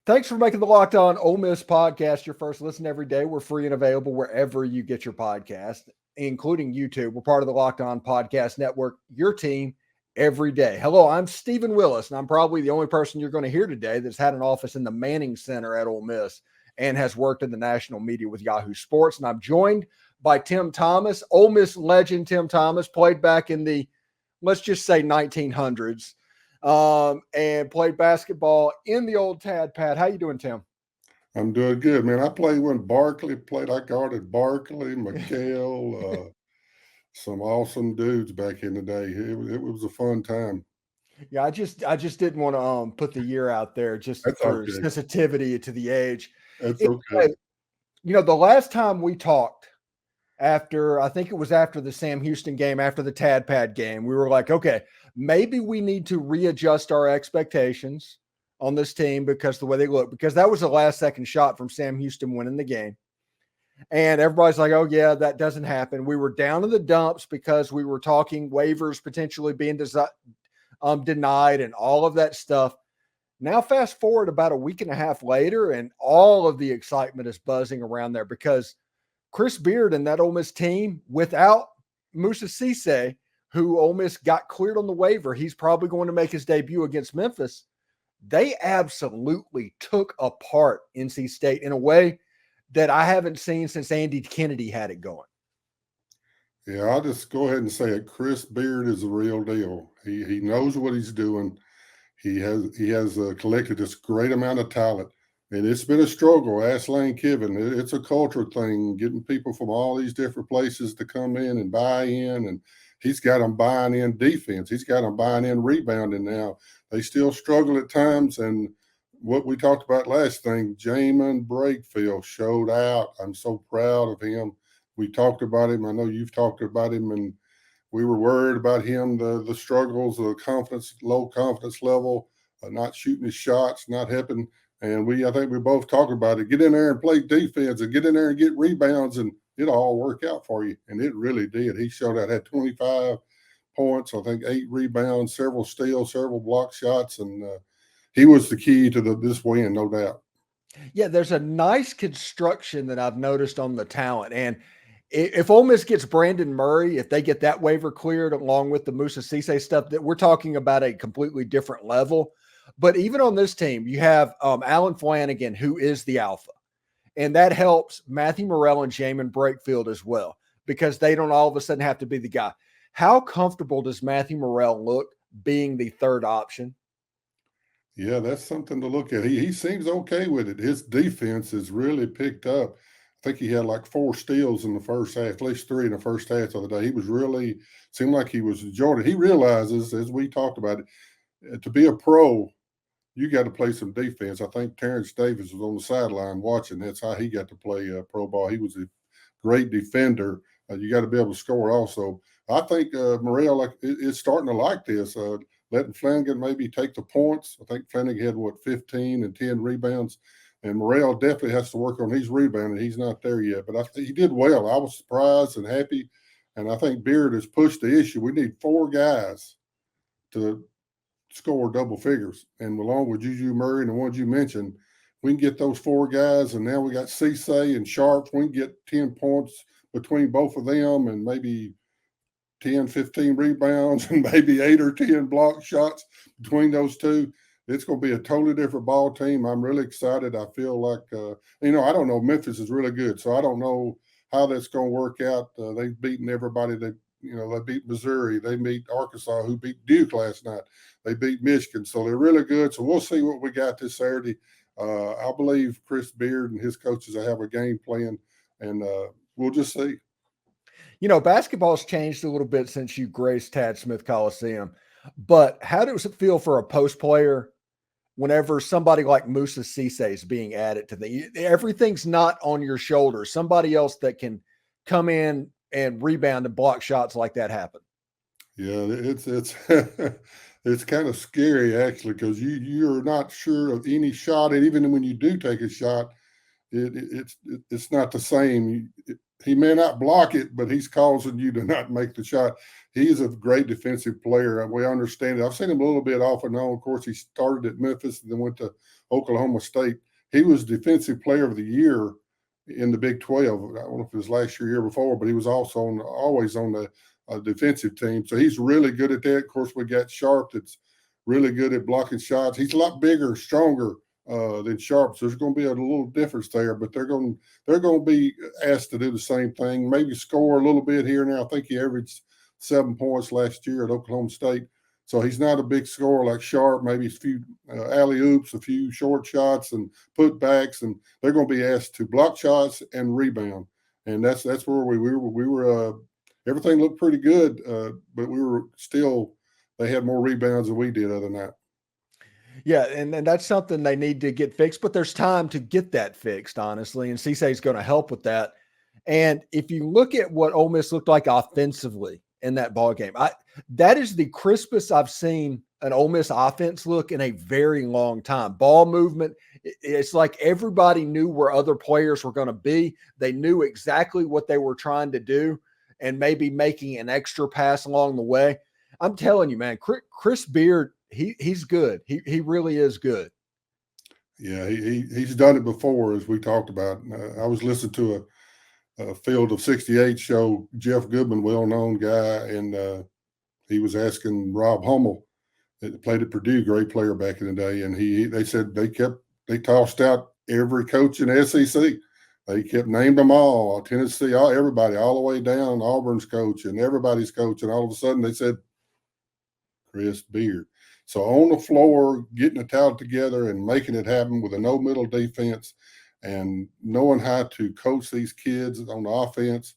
Thanks for making the Locked On Ole Miss podcast your first listen every day. We're free and available wherever you get your podcast, including YouTube. We're part of the Locked On Podcast Network, your team every day. Hello, I'm Stephen Willis, and I'm probably the only person you're going to hear today that's had an office in the Manning Center at Ole Miss and has worked in the national media with Yahoo Sports. And I'm joined by Tim Thomas, Ole Miss legend Tim Thomas, played back in the, let's just say, 1900s. And played basketball in the old Tad Pad. How you doing, Tim? I'm doing good, man. I played when Barkley played. I guarded Barkley, McHale, some awesome dudes back in the day. It was a fun time. Yeah, I just didn't want to put the year out there just That's for okay. sensitivity to the age. That's Anyway, okay. the last time we talked, after I think it was after the Sam Houston game, after the Tad Pad game, we were like, okay, maybe we need to readjust our expectations on this team because the way they look, because that was the last second shot from Sam Houston winning the game. And everybody's like, oh, yeah, that doesn't happen. We were down in the dumps because we were talking waivers potentially being denied and all of that stuff. Now, fast forward about a week and a half later, and all of the excitement is buzzing around there because Chris Beard and that Ole Miss team, without Moussa Cisse, who Ole Miss got cleared on the waiver, he's probably going to make his debut against Memphis. They absolutely took apart NC State in a way that I haven't seen since Andy Kennedy had it going. Yeah, I'll just go ahead and say it. Chris Beard is the real deal. He knows what he's doing. He has collected this great amount of talent. And it's been a struggle. Ask Lane Kiffin. It's a culture thing, getting people from all these different places to come in and buy in. And he's got them buying in defense. He's got them buying in rebounding now. They still struggle at times. And what we talked about last thing, Jaemyn Brakefield showed out. I'm so proud of him. We talked about him. I know you've talked about him, and we were worried about him, the struggles, the confidence, low confidence level, not shooting his shots, not helping. And I think we both talked about it. Get in there and play defense and get in there and get rebounds, and it'll all work out for you. And it really did. He showed out, had 25 points, I think 8 rebounds, several steals, several block shots. And he was the key to this win, no doubt. Yeah, there's a nice construction that I've noticed on the talent. And if Ole Miss gets Brandon Murray, if they get that waiver cleared along with the Moussa Cisse stuff, that we're talking about a completely different level. But even on this team, you have Alan Flanagan, who is the alpha. And that helps Matthew Murrell and Jaemyn Brakefield as well, because they don't all of a sudden have to be the guy. How comfortable does Matthew Murrell look being the third option? Yeah, that's something to look at. He seems okay with it. His defense has really picked up. I think he had like 4 steals in the first half, at least 3 in the first half of the day. He was really seemed like he was enjoying it. He realizes, as we talked about it, to be a pro, you got to play some defense. I think Terrence Davis was on the sideline watching. That's how he got to play pro ball. He was a great defender. You got to be able to score also. I think Murrell is starting to like this, letting Flanagan maybe take the points. I think Flanagan had, 15 and 10 rebounds. And Murrell definitely has to work on his rebounding. He's not there yet. But I think he did well. I was surprised and happy. And I think Beard has pushed the issue. We need 4 guys to score double figures. And along with Juju Murray and the ones you mentioned, we can get those 4 guys. And now we got Cisse and Sharp. We can get 10 points between both of them and maybe 10, 15 rebounds and maybe 8 or 10 block shots between those two. It's going to be a totally different ball team. I'm really excited. I feel like, I don't know. Memphis is really good, so I don't know how that's going to work out. They've beaten everybody. They beat Missouri. They beat Arkansas, who beat Duke last night. They beat Michigan, so they're really good. So we'll see what we got this Saturday. I believe Chris Beard and his coaches have a game plan, and we'll just see. Basketball's changed a little bit since you graced Tad Smith Coliseum, but how does it feel for a post player whenever somebody like Moussa Cisse is being added to everything's not on your shoulders. Somebody else that can come in and rebound and block shots like that happen. Yeah, it's it's kind of scary actually, because you're not sure of any shot, and even when you do take a shot, it's not the same. He may not block it, but he's causing you to not make the shot. He's a great defensive player. We understand it. I've seen him a little bit off and on. Of course, he started at Memphis and then went to Oklahoma State. He was Defensive Player of the Year in the Big 12. I don't know if it was last year before, but he was also always on the defensive team. So he's really good at that. Of course, we got Sharp that's really good at blocking shots. He's a lot bigger, stronger than Sharp. So there's going to be a little difference there, but they're going to be asked to do the same thing, maybe score a little bit here and there. I think he averaged 7 points last year at Oklahoma State. So he's not a big scorer like Sharp, maybe a few alley-oops, a few short shots and putbacks, and they're going to be asked to block shots and rebound. And that's where we were everything looked pretty good, but we were still – they had more rebounds than we did other than that. Yeah, and that's something they need to get fixed, but there's time to get that fixed, honestly, and Cisse is going to help with that. And if you look at what Ole Miss looked like offensively in that ball game, that is the crispest I've seen an Ole Miss offense look in a very long time. Ball movement, it's like everybody knew where other players were going to be. They knew exactly what they were trying to do and maybe making an extra pass along the way. I'm telling you, man, Chris Beard, he's good. He really is good. Yeah, he's done it before, as we talked about. I was listening to a Field of 68 show, Jeff Goodman, well-known guy, and he was asking Rob Hummel, that played at Purdue, great player back in the day, and they said they tossed out every coach in the SEC. They kept named them all, Tennessee, everybody, all the way down, Auburn's coach and everybody's coach, and all of a sudden they said Chris Beard. So on the floor, getting the talent together and making it happen with a no-middle defense and knowing how to coach these kids on the offense.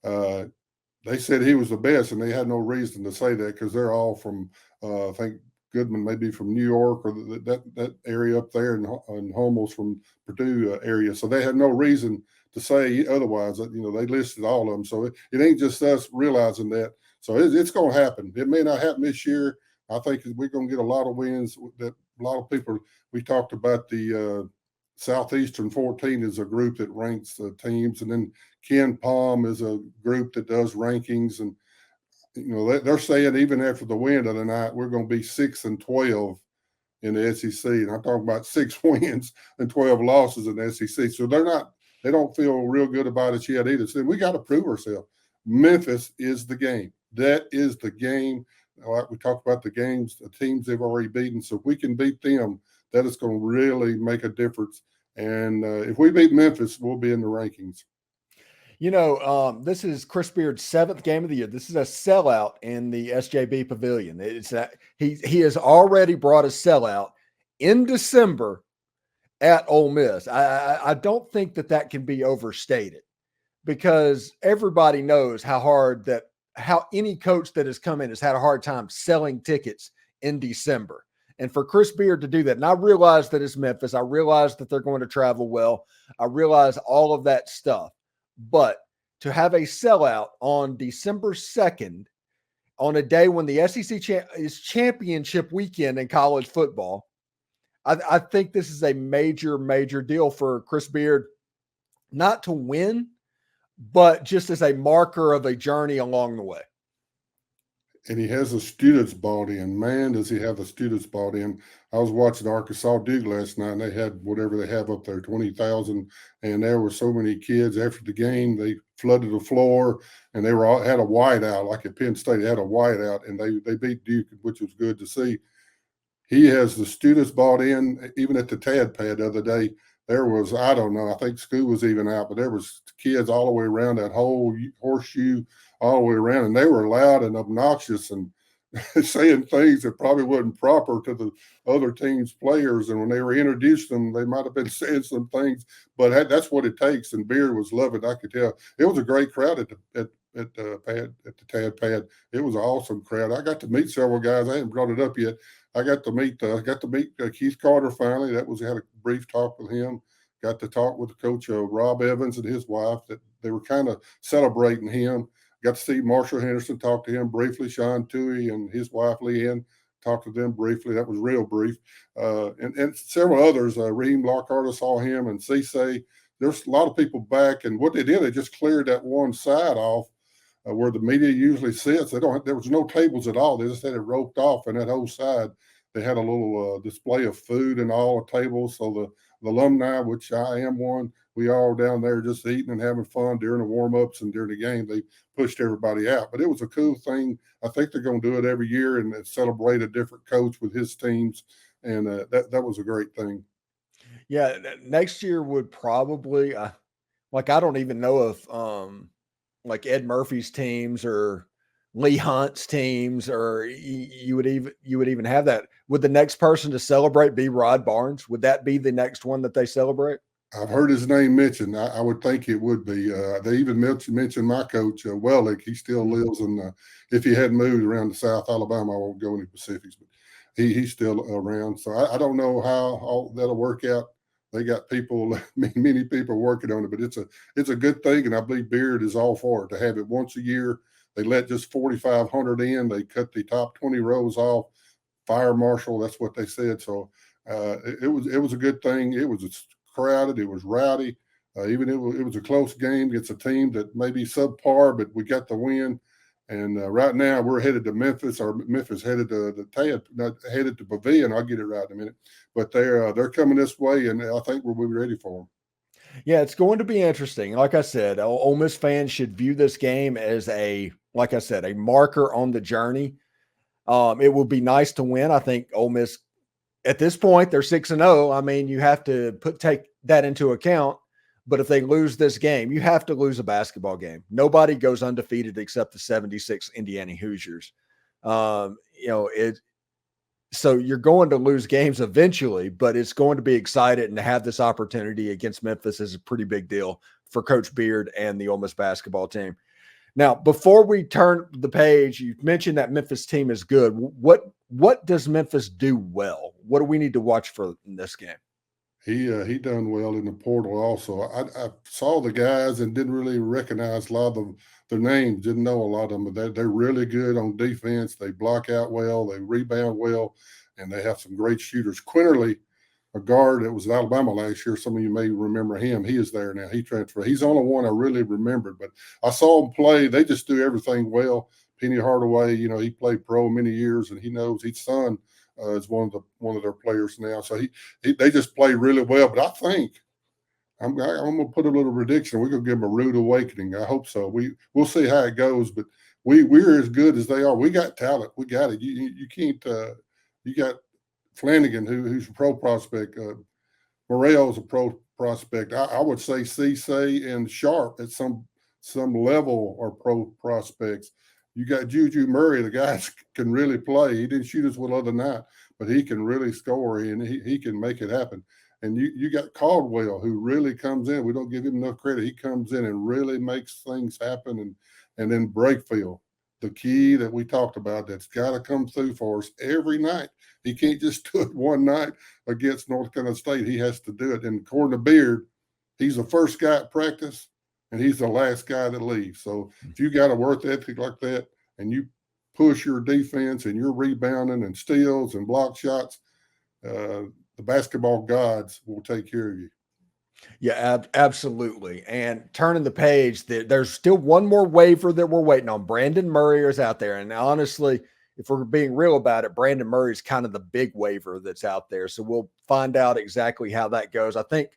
They said he was the best, and they had no reason to say that because they're all from, I think Goodman may be from New York or that area up there, and Hummel's from Purdue area. So they had no reason to say otherwise. They listed all of them. So it ain't just us realizing that. So it's going to happen. It may not happen this year. I think we're going to get a lot of wins. That a lot of people. We talked about the Southeastern 14 is a group that ranks the teams, and then Ken Palm is a group that does rankings. And they're saying even after the win of the night, we're going to be 6-12 in the SEC. And I'm talking about 6 wins and 12 losses in the SEC. So they don't feel real good about it yet either. So we got to prove ourselves. Memphis is the game. That is the game. Like we talked about the games, the teams they've already beaten. So if we can beat them, that is going to really make a difference. And if we beat Memphis, we'll be in the rankings. This is Chris Beard's 7th game of the year. This is a sellout in the SJB Pavilion. It's that he has already brought a sellout in December at Ole Miss. I don't think that can be overstated because everybody knows how any coach that has come in has had a hard time selling tickets in December. And for Chris Beard to do that, and I realize that it's Memphis. I realize that they're going to travel well. I realize all of that stuff. But to have a sellout on December 2nd, on a day when the SEC is championship weekend in college football, I think this is a major, major deal for Chris Beard, not to win, but just as a marker of a journey along the way. And he has the students bought in. Man, does he have the students bought in. I was watching Arkansas Duke last night, and they had whatever they have up there, 20,000. And there were so many kids after the game. They flooded the floor, and they had a whiteout, like at Penn State. They had a whiteout, and they beat Duke, which was good to see. He has the students bought in. Even at the Tad Pad the other day, there was, I don't know, I think school was even out, but there was kids all the way around that whole horseshoe all the way around, and they were loud and obnoxious and saying things that probably wasn't proper to the other team's players. And when they were introducing them, they might have been saying some things, but that's what it takes. And Beard was loving it. I could tell. It was a great crowd at the Tad Pad. It was an awesome crowd. I got to meet several guys. I hadn't brought it up yet. I got to meet Keith Carter finally. Had a brief talk with him. Got to talk with the coach Rob Evans and his wife. That they were kind of celebrating him. Got to see Marshall Henderson, talk to him briefly. Sean Toohey and his wife Leanne, talked to them briefly. That was real brief. And several others. Reem Lockhart, I saw him, and Cisse. There's a lot of people back, and what they did, they just cleared that one side off where the media usually sits. There was no tables at all. They just had it roped off, and that whole side they had a little display of food and all the tables. So the alumni, which I am one, we all down there just eating and having fun during the warm-ups and during the game. They pushed everybody out. But it was a cool thing. I think they're going to do it every year and celebrate a different coach with his teams. And that was a great thing. Yeah, next year would probably like I don't even know if like Ed Murphy's teams or Lee Hunt's teams or you would even have that. Would the next person to celebrate be Rod Barnes? Would that be the next one that they celebrate? I've heard his name mentioned. I would think it would be. They even mentioned my coach, Wellick. He still lives in, if he hadn't moved around to South Alabama, I won't go any specifics, but he's still around. So I don't know how all that'll work out. They got people, many people working on it, but it's a good thing, and I believe Beard is all for it to have it once a year. They let just 4,500 in. They cut the top 20 rows off. Fire marshal, that's what they said. So it was a good thing. It was crowded. It was rowdy. Even it was a close game against a team that may be subpar, but we got the win. And right now we're headed to Memphis, or Memphis headed to the TAD, not headed to Pavilion. I'll get it right in a minute. But they're coming this way, and I think we'll be ready for them. Yeah, it's going to be interesting. Like I said, Ole Miss fans should view this game as like I said, a marker on the journey. It would be nice to win. I think Ole Miss at this point, they're 6-0. I mean, you have to take that into account. But if they lose this game, you have to lose a basketball game. Nobody goes undefeated except the 76 Indiana Hoosiers. So you're going to lose games eventually, but it's going to be exciting, and to have this opportunity against Memphis is a pretty big deal for Coach Beard and the Ole Miss basketball team. Now, before we turn the page, you mentioned that Memphis team is good. What does Memphis do well? What do we need to watch for in this game? He done well in the portal also. I saw the guys and didn't really recognize a lot of them, their names, didn't know a lot of them, but they're really good on defense. They block out well, they rebound well, and they have some great shooters. Quinterly, a guard that was at Alabama last year, some of you may remember him. He is there now. He transferred. He's the only one I really remembered, but I saw him play. They just do everything well. Penny Hardaway, he played pro many years, and he knows his son is one of their players now. So they just play really well. But I think I'm going to put a little prediction. We're going to give them a rude awakening. I hope so. We'll see how it goes. But we're as good as they are. We got talent. We got it. You can't. You got Flanagan, who's a pro prospect. Morel's a pro prospect. I would say Cisse and Sharp at some level are pro prospects. You got Juju Murray, the guy can really play. He didn't shoot us well the other night, but he can really score, and he can make it happen. And you got Caldwell, who really comes in. We don't give him enough credit. He comes in and really makes things happen. And then Brakefield, the key that we talked about, that's got to come through for us every night. He can't just do it one night against North Carolina State. He has to do it. And according to Beard, he's the first guy at practice, and he's the last guy that leaves. So if you got a work ethic like that and you push your defense and you're rebounding and steals and block shots, the basketball gods will take care of you. Yeah, absolutely. And turning the page, there's still one more waiver that we're waiting on. Brandon Murray is out there. And honestly, if we're being real about it, Brandon Murray is kind of the big waiver that's out there. So we'll find out exactly how that goes. I think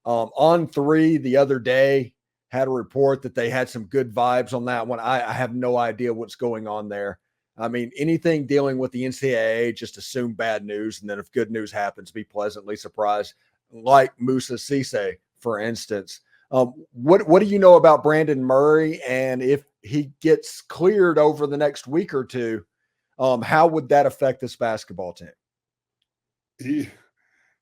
On3 the other day had a report that they had some good vibes on that one. I have no idea what's going on there. I mean, anything dealing with the NCAA, just assume bad news. And then if good news happens, be pleasantly surprised, like Musa Cisse, for instance. What do you know about Brandon Murray? And if he gets cleared over the next week or two, how would that affect this basketball team?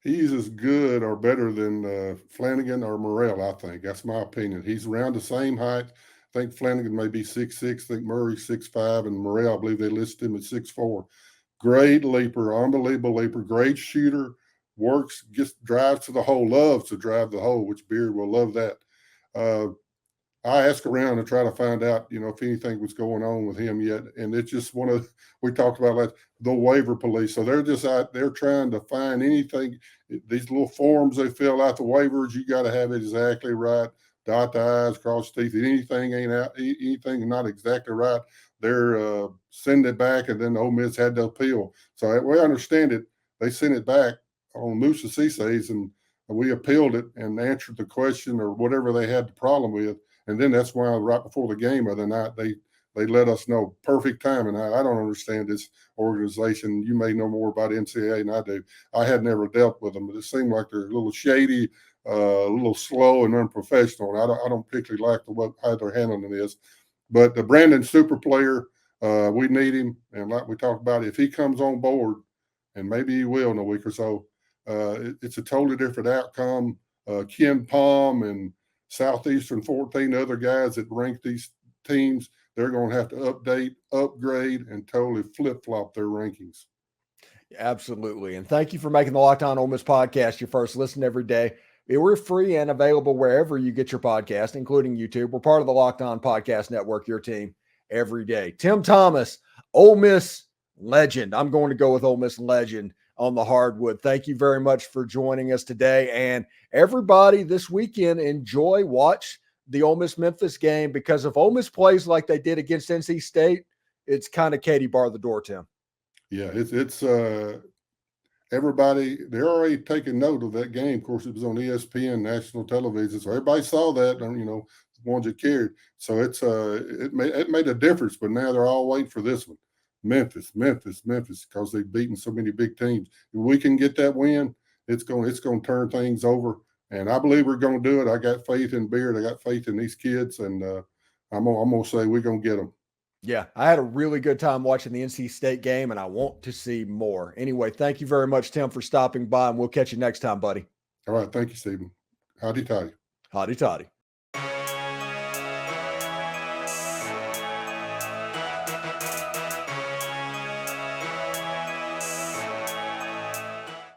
He's as good or better than Flanagan or Murrell, I think. That's my opinion. He's around the same height. I think Flanagan may be 6'6". I think Murray's 6'5", and Murrell, I believe they listed him at 6'4". Great leaper, unbelievable leaper, great shooter, works, just drives to the hole, loves to drive the hole, which Beard will love that. I asked around to try to find out, if anything was going on with him yet. And it's just we talked about the waiver police. So they're just out there trying to find anything. These little forms they fill out, the waivers, you got to have it exactly right. Dot the I's, cross the teeth. Anything ain't out, anything not exactly right, they're sending it back, and then Ole Miss had to appeal. So the way I understand it, they sent it back on Musa Cisse's, and we appealed it and answered the question or whatever they had the problem with. And then that's why right before the game of the night, they let us know. Perfect timing. I don't understand this organization. You may know more about NCAA than I do. I had never dealt with them, but it seemed like they're a little shady, a little slow and unprofessional. And I don't particularly like how they're handling this. But the Brandon super player, we need him. And like we talked about, if he comes on board, and maybe he will in a week or so, it's a totally different outcome. Ken Palm and Southeastern 14 other guys that rank these teams, they're going to have to update, upgrade, and totally flip-flop their rankings. Absolutely. And thank you for making the Locked On Ole Miss podcast your first listen every day. We're free and available wherever you get your podcast, including YouTube. We're part of the Locked On Podcast Network, your team every day. Tim Thomas, Ole Miss legend. I'm going to go with Ole Miss legend on the hardwood. Thank you very much for joining us today. And everybody this weekend, watch the Ole Miss Memphis game, because if Ole Miss plays like they did against NC State, it's kind of Katie bar the door, Tim. Yeah, it's everybody, they're already taking note of that game. Of course, it was on ESPN national television, so everybody saw that, and the ones that cared. So it made a difference. But now they're all waiting for this one, Memphis, because they've beaten so many big teams. If we can get that win, it's going to turn things over, and I believe we're going to do it. I got faith in Beard. I got faith in these kids, and I'm gonna say we're going to get them. Yeah, I had a really good time watching the NC State game, and I want to see more. Anyway, thank you very much, Tim, for stopping by, and we'll catch you next time, buddy. All right. Thank you, Stephen. Howdy toddy. Howdy toddy.